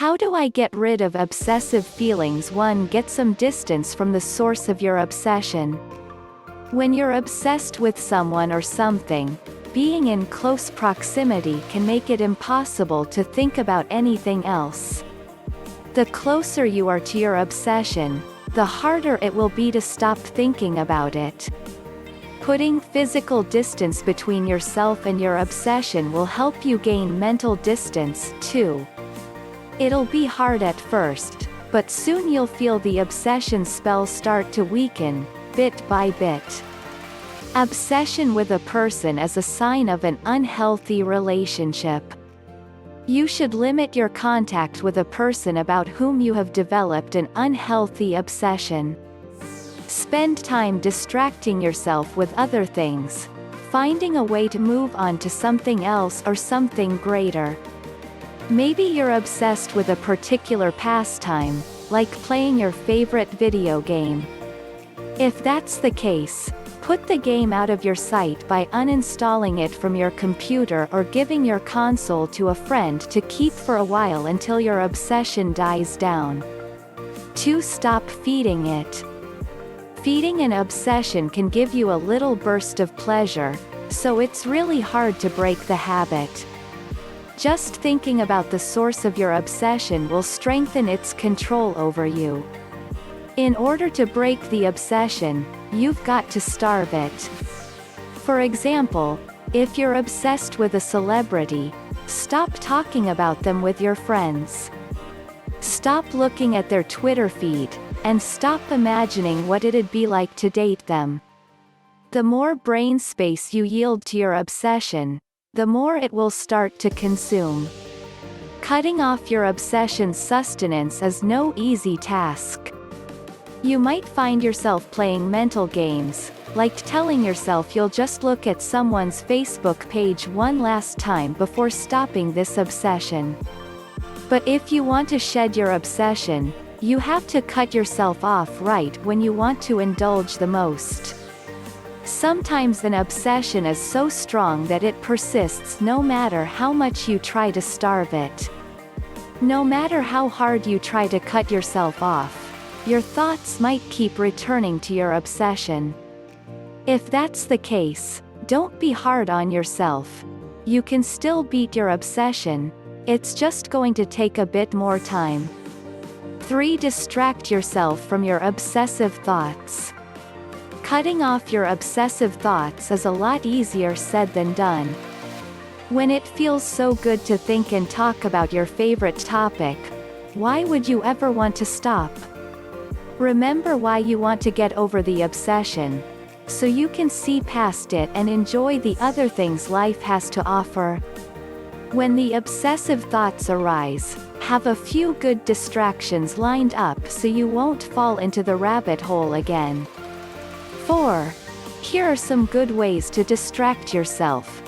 How do I get rid of obsessive feelings? 1. Get some distance from the source of your obsession. When you're obsessed with someone or something, being in close proximity can make it impossible to think about anything else. The closer you are to your obsession, the harder it will be to stop thinking about it. Putting physical distance between yourself and your obsession will help you gain mental distance, too. It'll be hard at first, but soon you'll feel the obsession spell start to weaken, bit by bit. Obsession with a person is a sign of an unhealthy relationship. You should limit your contact with a person about whom you have developed an unhealthy obsession. Spend time distracting yourself with other things, finding a way to move on to something else or something greater. Maybe you're obsessed with a particular pastime, like playing your favorite video game. If that's the case, put the game out of your sight by uninstalling it from your computer or giving your console to a friend to keep for a while until your obsession dies down. 2. Stop feeding it. Feeding an obsession can give you a little burst of pleasure, so it's really hard to break the habit. Just thinking about the source of your obsession will strengthen its control over you. In order to break the obsession, you've got to starve it. For example, if you're obsessed with a celebrity, stop talking about them with your friends. Stop looking at their Twitter feed, and stop imagining what it'd be like to date them. The more brain space you yield to your obsession, the more it will start to consume. Cutting off your obsession's sustenance is no easy task. You might find yourself playing mental games, like telling yourself you'll just look at someone's Facebook page one last time before stopping this obsession. But if you want to shed your obsession, you have to cut yourself off right when you want to indulge the most. Sometimes an obsession is so strong that it persists no matter how much you try to starve it. No matter how hard you try to cut yourself off, your thoughts might keep returning to your obsession. If that's the case, don't be hard on yourself. You can still beat your obsession, it's just going to take a bit more time. 3. Distract yourself from your obsessive thoughts. Cutting off your obsessive thoughts is a lot easier said than done. When it feels so good to think and talk about your favorite topic, why would you ever want to stop? Remember why you want to get over the obsession, so you can see past it and enjoy the other things life has to offer. When the obsessive thoughts arise, have a few good distractions lined up so you won't fall into the rabbit hole again. 4. Here are some good ways to distract yourself.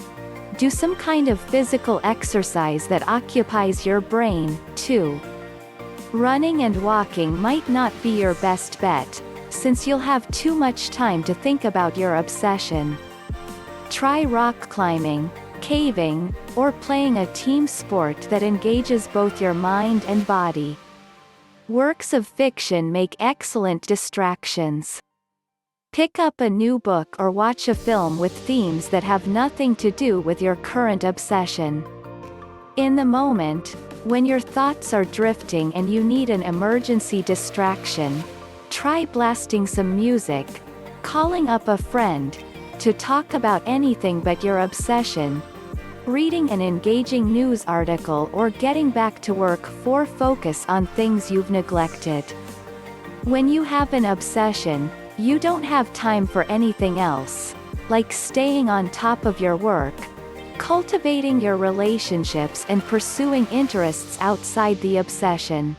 Do some kind of physical exercise that occupies your brain, too. Running and walking might not be your best bet, since you'll have too much time to think about your obsession. Try rock climbing, caving, or playing a team sport that engages both your mind and body. Works of fiction make excellent distractions. Pick up a new book or watch a film with themes that have nothing to do with your current obsession. In the moment, when your thoughts are drifting and you need an emergency distraction, try blasting some music, calling up a friend, to talk about anything but your obsession, reading an engaging news article or getting back to work. 4. Focus on things you've neglected. When you have an obsession, you don't have time for anything else, like staying on top of your work, cultivating your relationships and pursuing interests outside the obsession.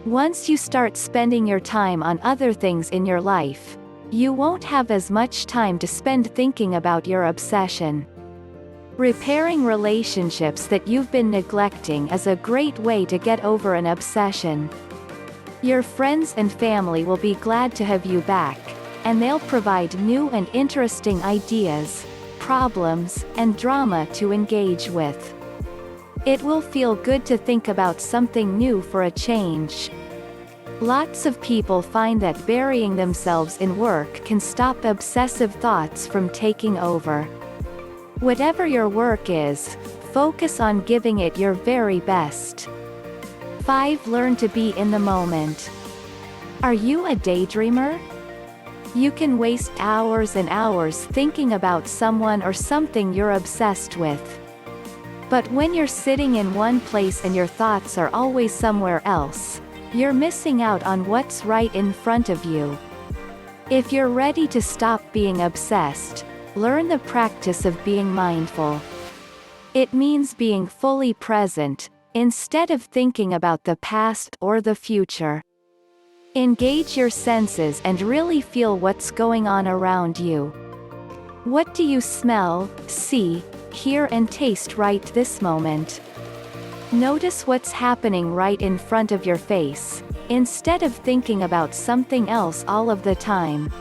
Once you start spending your time on other things in your life, you won't have as much time to spend thinking about your obsession. Repairing relationships that you've been neglecting is a great way to get over an obsession. Your friends and family will be glad to have you back, and they'll provide new and interesting ideas, problems, and drama to engage with. It will feel good to think about something new for a change. Lots of people find that burying themselves in work can stop obsessive thoughts from taking over. Whatever your work is, focus on giving it your very best. 5. Learn to be in the moment. Are you a daydreamer? You can waste hours and hours thinking about someone or something you're obsessed with. But when you're sitting in one place and your thoughts are always somewhere else, you're missing out on what's right in front of you. If you're ready to stop being obsessed, learn the practice of being mindful. It means being fully present, instead of thinking about the past or the future. Engage your senses and really feel what's going on around you. What do you smell, see, hear and taste right this moment? Notice what's happening right in front of your face, instead of thinking about something else all of the time.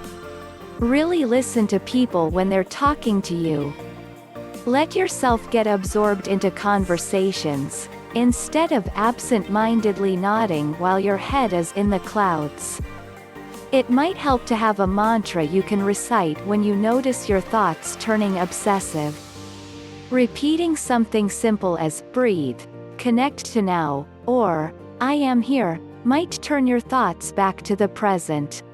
Really listen to people when they're talking to you. Let yourself get absorbed into conversations, instead of absent-mindedly nodding while your head is in the clouds. It might help to have a mantra you can recite when you notice your thoughts turning obsessive. Repeating something simple as breathe, connect to now, or I am here, might turn your thoughts back to the present.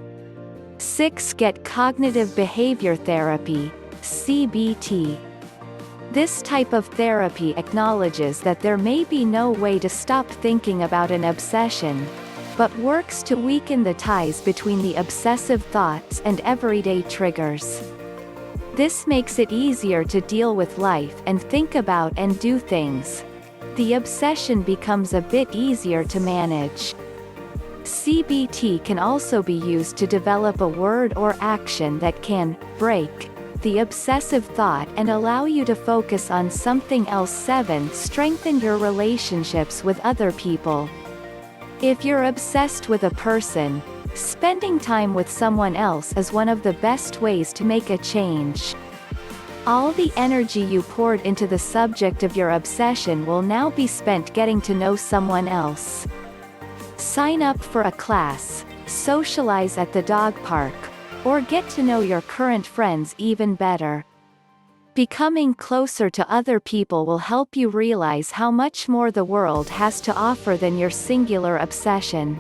6. Get cognitive behavior therapy, CBT. This type of therapy acknowledges that there may be no way to stop thinking about an obsession, but works to weaken the ties between the obsessive thoughts and everyday triggers. This makes it easier to deal with life and think about and do things. The obsession becomes a bit easier to manage. CBT can also be used to develop a word or action that can break the obsessive thought and allow you to focus on something else. 7. Strengthen your relationships with other people. If you're obsessed with a person, spending time with someone else is one of the best ways to make a change. All the energy you poured into the subject of your obsession will now be spent getting to know someone else. Sign up for a class, socialize at the dog park, or get to know your current friends even better. Becoming closer to other people will help you realize how much more the world has to offer than your singular obsession.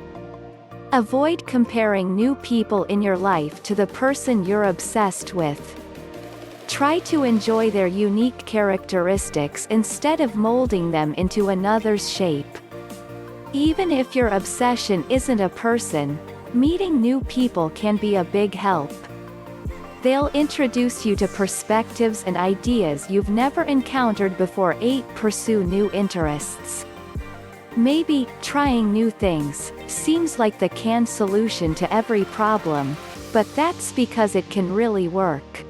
Avoid comparing new people in your life to the person you're obsessed with. Try to enjoy their unique characteristics instead of molding them into another's shape. Even if your obsession isn't a person, meeting new people can be a big help. They'll introduce you to perspectives and ideas you've never encountered before. 8. Pursue new interests. Maybe trying new things seems like the canned solution to every problem, but that's because it can really work.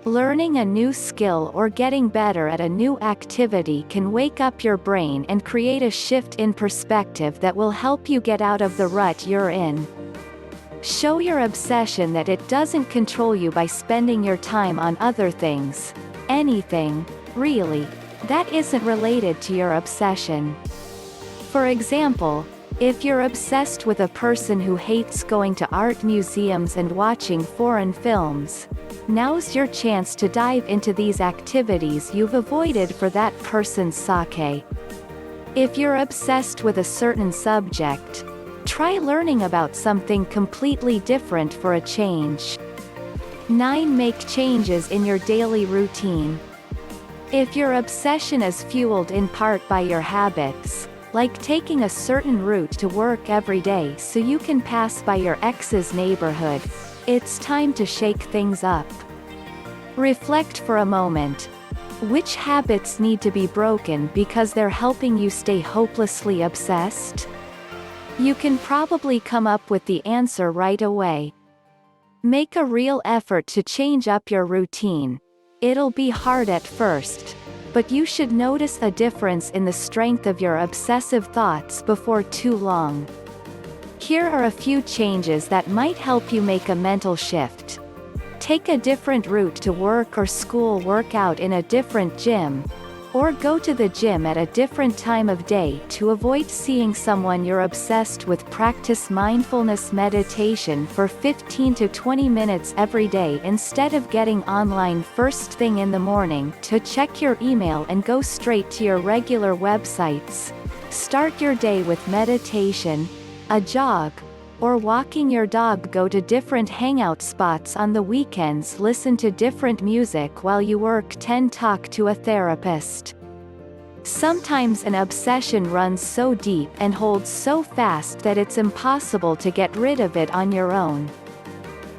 Learning a new skill or getting better at a new activity can wake up your brain and create a shift in perspective that will help you get out of the rut you're in. Show your obsession that it doesn't control you by spending your time on other things. Anything, really, that isn't related to your obsession. For example, if you're obsessed with a person who hates going to art museums and watching foreign films, now's your chance to dive into these activities you've avoided for that person's sake. If you're obsessed with a certain subject, try learning about something completely different for a change. 9. Make changes in your daily routine. If your obsession is fueled in part by your habits, like taking a certain route to work every day so you can pass by your ex's neighborhood, it's time to shake things up. Reflect for a moment. Which habits need to be broken because they're helping you stay hopelessly obsessed? You can probably come up with the answer right away. Make a real effort to change up your routine. It'll be hard at first, but you should notice a difference in the strength of your obsessive thoughts before too long. Here are a few changes that might help you make a mental shift. Take a different route to work or school, work out in a different gym, Or go to the gym at a different time of day to avoid seeing someone you're obsessed with. Practice mindfulness meditation for 15 to 20 minutes every day instead of getting online first thing in the morning to check your email and go straight to your regular websites. Start your day with meditation, a jog, or walking your dog. Go to different hangout spots on the weekends. Listen to different music while you work. 10. Talk to a therapist. Sometimes an obsession runs so deep and holds so fast that it's impossible to get rid of it on your own.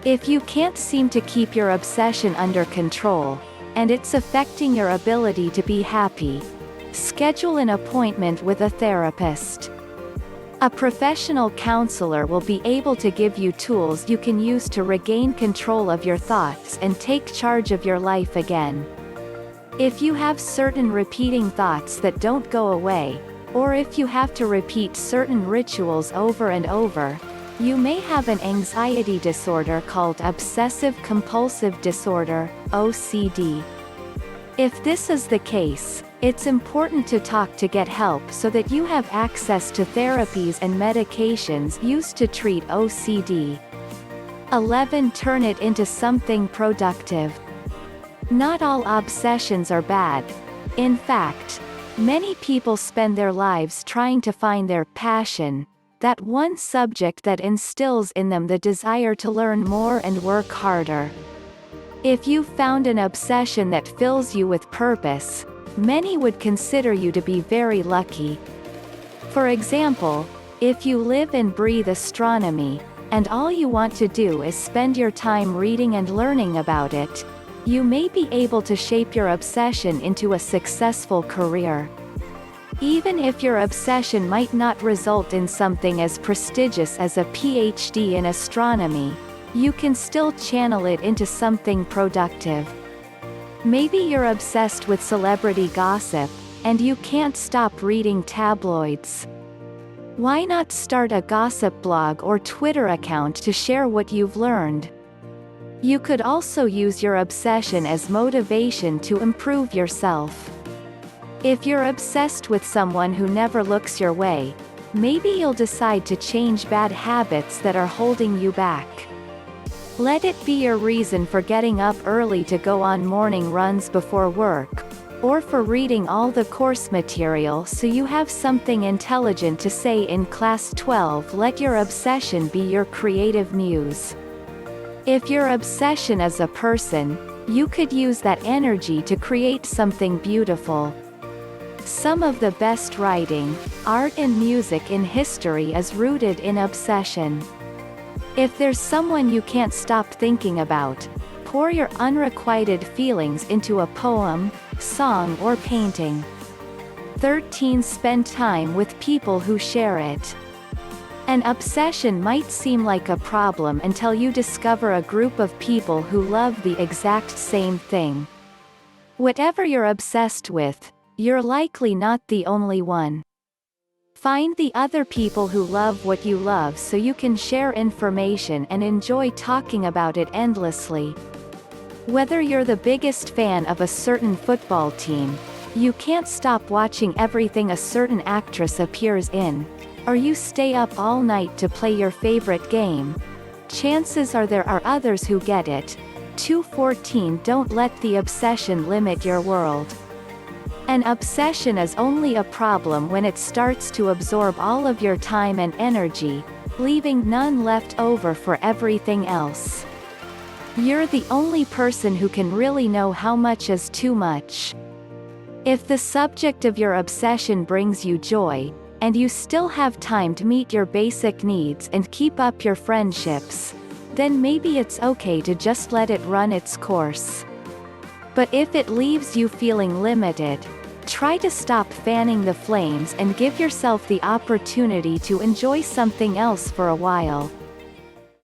If you can't seem to keep your obsession under control, and it's affecting your ability to be happy, schedule an appointment with a therapist. A professional counselor will be able to give you tools you can use to regain control of your thoughts and take charge of your life again. If you have certain repeating thoughts that don't go away, or if you have to repeat certain rituals over and over, you may have an anxiety disorder called obsessive compulsive disorder, OCD. If this is the case, it's important to talk to get help so that you have access to therapies and medications used to treat OCD. 11. Turn it into something productive. Not all obsessions are bad. In fact, many people spend their lives trying to find their passion, that one subject that instills in them the desire to learn more and work harder. If you've found an obsession that fills you with purpose, many would consider you to be very lucky. For example, if you live and breathe astronomy, and all you want to do is spend your time reading and learning about it, you may be able to shape your obsession into a successful career. Even if your obsession might not result in something as prestigious as a PhD in astronomy, you can still channel it into something productive. Maybe you're obsessed with celebrity gossip, and you can't stop reading tabloids. Why not start a gossip blog or Twitter account to share what you've learned? You could also use your obsession as motivation to improve yourself. If you're obsessed with someone who never looks your way, maybe you'll decide to change bad habits that are holding you back. Let it be your reason for getting up early to go on morning runs before work, or for reading all the course material so you have something intelligent to say in class. 12. Let your obsession be your creative muse. If your obsession is a person, you could use that energy to create something beautiful. Some of the best writing, art and music in history is rooted in obsession. If there's someone you can't stop thinking about, pour your unrequited feelings into a poem, song or painting. 13. Spend time with people who share it. An obsession might seem like a problem until you discover a group of people who love the exact same thing. Whatever you're obsessed with, you're likely not the only one. Find the other people who love what you love so you can share information and enjoy talking about it endlessly. Whether you're the biggest fan of a certain football team, you can't stop watching everything a certain actress appears in, or you stay up all night to play your favorite game, chances are there are others who get it. 2:14 Don't let the obsession limit your world. An obsession is only a problem when it starts to absorb all of your time and energy, leaving none left over for everything else. You're the only person who can really know how much is too much. If the subject of your obsession brings you joy, and you still have time to meet your basic needs and keep up your friendships, then maybe it's okay to just let it run its course. But if it leaves you feeling limited, try to stop fanning the flames and give yourself the opportunity to enjoy something else for a while.